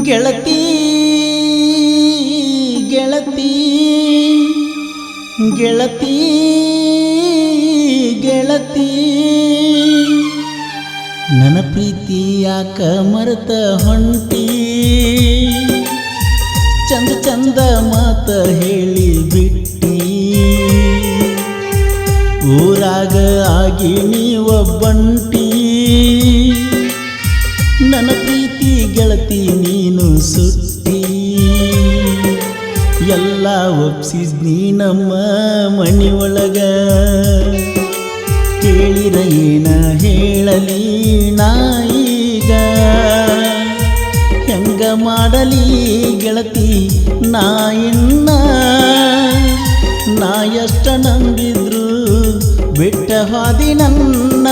ಗೆಳತಿ ಗೆಳತಿ ಗೆಳತಿ ಗೆಳತಿ ನನ್ನ ಪ್ರೀತಿ ಯಾಕ ಮರೆತ ಹೊಂಟಿ ಚಂದ ಚಂದ ಮಾತ ಹೇಳಿ ಬಿಟ್ಟಿ ಊರಾಗ ಆಗಿ ನೀವೊಬ್ಬಂಟಿ ನನ್ನ ಪ್ರೀತಿ ಗೆಳತಿ ನೀನು ಸುಟ್ಟಿ ಎಲ್ಲ ಒಪ್ಸಿದ್ನಿ ನಮ್ಮ ಮನಿಯೊಳಗ ಕೇಳಿರ ಏನ ಹೇಳಲಿ ನಾಯಿಗ ಹೆಂಗ ಮಾಡಲಿ ಗೆಳತಿ ನಾ ಇನ್ನ ನಾ ಎಷ್ಟ ನಂಬಿದ್ರು ಬಿಟ್ಟ ಹಾದಿ ನನ್ನ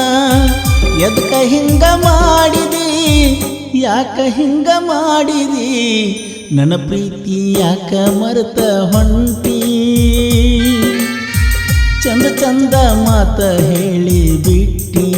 ಎದಕ ಹಿಂಗ ಮಾಡಿದಿ ಯಾಕ ಹಿಂಗ ಮಾಡಿದಿ ನನ್ನ ಪ್ರೀತಿ ಯಾಕ ಮರೆತ ಹೊಂಟಿ ಚಂದ ಚಂದ ಮಾತ ಹೇಳಿ ಬಿಟ್ಟಿ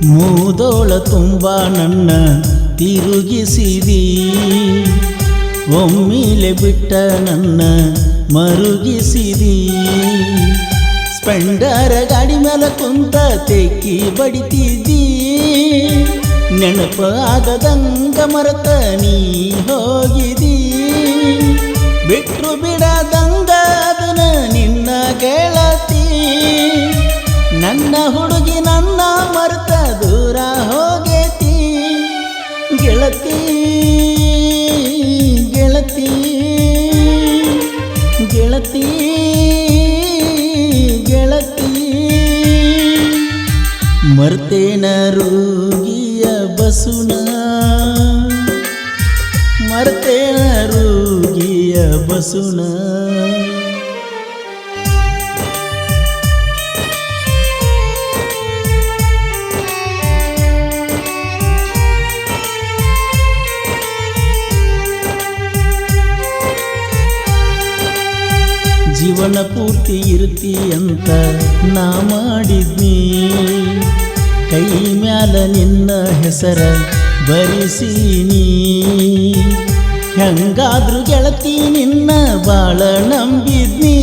ಮೂದೋಳ ತುಂಬ ನನ್ನ ತಿರುಗಿಸಿದಿ ಒಮ್ಮಿಲೆ ಬಿಟ್ಟ ನನ್ನ ಮರುಗಿಸಿದಿ ಸ್ಪೆಂಡರ ಗಾಡಿ ಮೇಲೆ ಕುಂತ ತೆಕ್ಕಿ ಬಡಿತಿದ್ದಿ ನೆನಪ ಆಗದಂಗ ಮರೆತ ನೀ ಹೋಗಿದಿ ಬಿಟ್ರು ಬಿಡದಂಗ ಅದನ್ನ ನಿನ್ನ ಗೆಳತಿ ನನ್ನ ಹುಡುಗಿ ನನ್ನ ಮರೆತ ದೂರ ಹೋಗೇತಿ ಗೆಳತಿ ಗೆಳತಿ ಗೆಳತಿ ಗೆಳತಿ ಮರ್ತೇನ ರೂಗಿಯ ಬಸುನ ಮರ್ತೇನ ರೂಗಿಯ ಬಸುನ ಜೀವನ ಪೂರ್ತಿ ಇರ್ತಿ ಅಂತ ನಾ ಮಾಡಿದ್ನಿ ಕೈ ಮ್ಯಾಲ ನಿನ್ನ ಹೆಸರ ಬರಿಸೀನಿ ಹೆಂಗಾದ್ರೂ ಗೆಳತಿ ನಿನ್ನ ಬಾಳ ನಂಬಿದ್ನಿ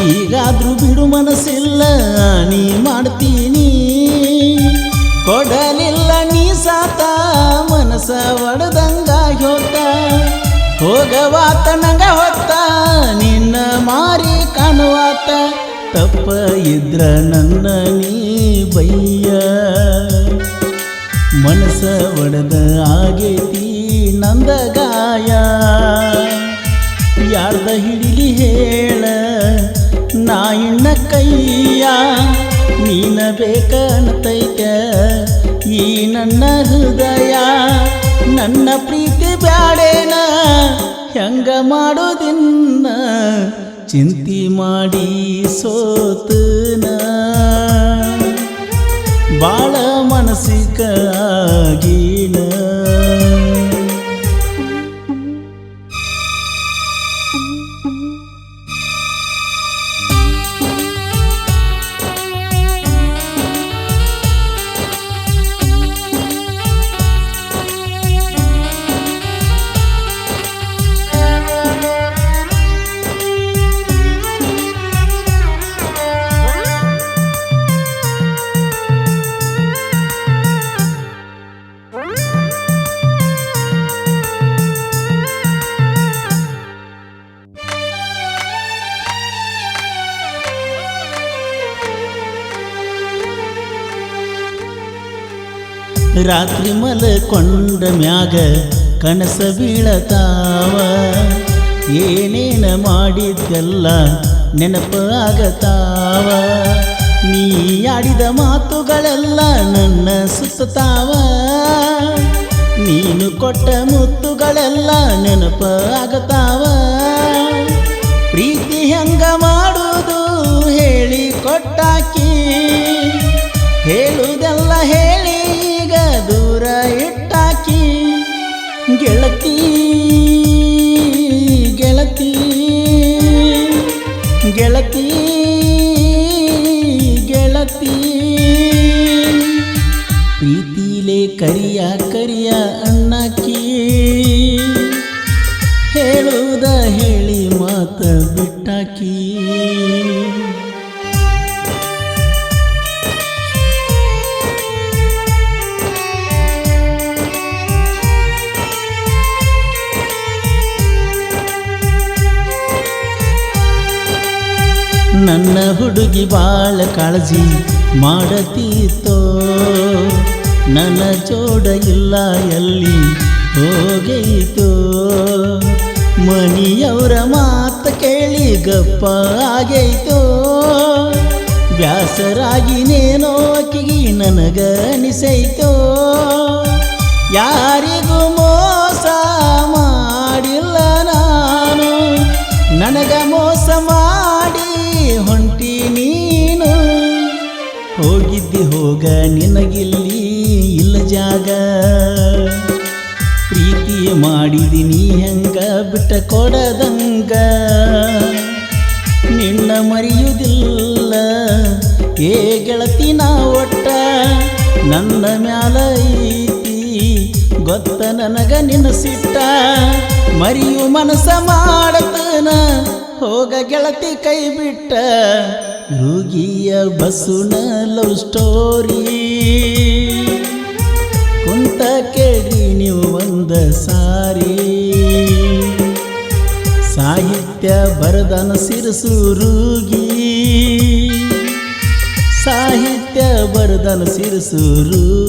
ಈಗಾದ್ರೂ ಬಿಡು ಮನಸ್ಸಿಲ್ಲ ನೀ ಮಾಡ್ತೀನಿ ಕೊಡಲಿಲ್ಲ ನೀ ಸಾತ ಮನಸ ಒಡದಂಗ ಹೋಗವಾತ ನಂಗ ಹೊತ್ತ ನಿನ್ನ ಮಾರಿ ಕಾಣುವಾತ ತಪ್ಪ ಇದ್ರ ನನ್ನ ನೀ ಬಯ್ಯ ಮನಸ ಒಡೆದ ಆಗೇತಿ ನಂದ ಗಾಯ ಯಾರ್ದ ಹಿಡಿಲಿ ಹೇಳ ನಾ ಇನ್ನ ಕೈಯ ನೀನ ಬೇಕಂತೈತ ಈ ನನ್ನ ಹೃದಯ ನನ್ನ ಪ್ರೀತಿ ಬ್ಯಾಡೇನ ಹೆಂಗ ಮಾಡೋದಿನ್ನ ಚಿಂತಿ ಮಾಡಿ ಸೋತನ ಬಾಳ ಮನಸ್ಸಿಕ ಆಗೀನ ರಾತ್ರಿ ಮಲಕೊಂಡ ಮ್ಯಾಗ ಕನಸ ಬೀಳತಾವ ಏನೇನ ಮಾಡಿದ್ದೆಲ್ಲ ನೆನಪ ಆಗತಾವ ನೀ ಆಡಿದ ಮಾತುಗಳೆಲ್ಲ ನನ್ನ ಸುತ್ತಾವ ನೀನು ಕೊಟ್ಟ ಮುತ್ತುಗಳೆಲ್ಲ ನೆನಪ ಆಗತಾವ ಪ್ರೀತಿ ಹೆಂಗ ಮಾಡುವುದು ಹೇಳಿ ಕೊಟ್ಟಾಕಿ ಹೇಳುವುದೆಲ್ಲ ಹೇಳಿ ಈಗ ದೂರ ಇಟ್ಟಾಕಿ ಗೆಳತಿ ಗೆಳತಿ ಗೆಳತಿ ಗೆಳತಿ ಪ್ರೀತಿಲೇ ಕರಿಯ ಕರಿಯ ಅಣ್ಣಾಕಿ ಹೇಳುವುದ ಹೇಳಿ ಮಾತ ಬಿಟ್ಟಾಕಿ ನನ್ನ ಹುಡುಗಿ ಬಾಳ ಕಾಳಜಿ ಮಾಡತೀತೋ ನನ್ನ ಜೋಡ ಇಲ್ಲ ಎಲ್ಲಿ ಹೋಗೈತೋ ಮನಿಯವರ ಮಾತು ಕೇಳಿ ಗಪ್ಪ ಆಗೈತೋ ಬ್ಯಾಸರಾಗಿನೇನೋ ಆಕಿಗಿ ನನಗ ಅನಿಸೈತೋ ಯಾರಿಗೂ ಮೋಸ ಮಾಡಿಲ್ಲ ನಾನು ನನಗ ಮೋಸ ಮಾಡಿ ಹೊಂಟಿ ನೀನು ಹೋಗಿದ್ದಿ ಹೋಗ ನಿನಗಿಲ್ಲಿ ಇಲ್ಲ ಜಾಗ ಪ್ರೀತಿ ಮಾಡಿದಿನಿ ಹೆಂಗ ಬಿಟ್ಟ ಕೊಡದಂಗ ನಿನ್ನ ಮರೆಯುವುದಿಲ್ಲ ಏ ಗೆಳತಿ ನಾ ಒಟ್ಟ ನನ್ನ ಮ್ಯಾಲ ಐತಿ ಗೊತ್ತ ನನಗ ನಿನ್ನ ಸಿಟ್ಟ ಮರಿಯು ಮನಸ ಮಾಡತನ ಹೋಗ ಗೆಳತಿ ಕೈ ಬಿಟ್ಟ ರೂಗಿಯ ಬಸುನ ಲವ್ ಸ್ಟೋರಿ ಕುಂತ ಕೇಳಿ ನೀವು ಒಂದ ಸಾರಿ ಸಾಹಿತ್ಯ ಬರದನ ಸಿರಸು ರೂಗಿ ಸಾಹಿತ್ಯ ಬರದನ ಸಿರಸು ರೂಗಿ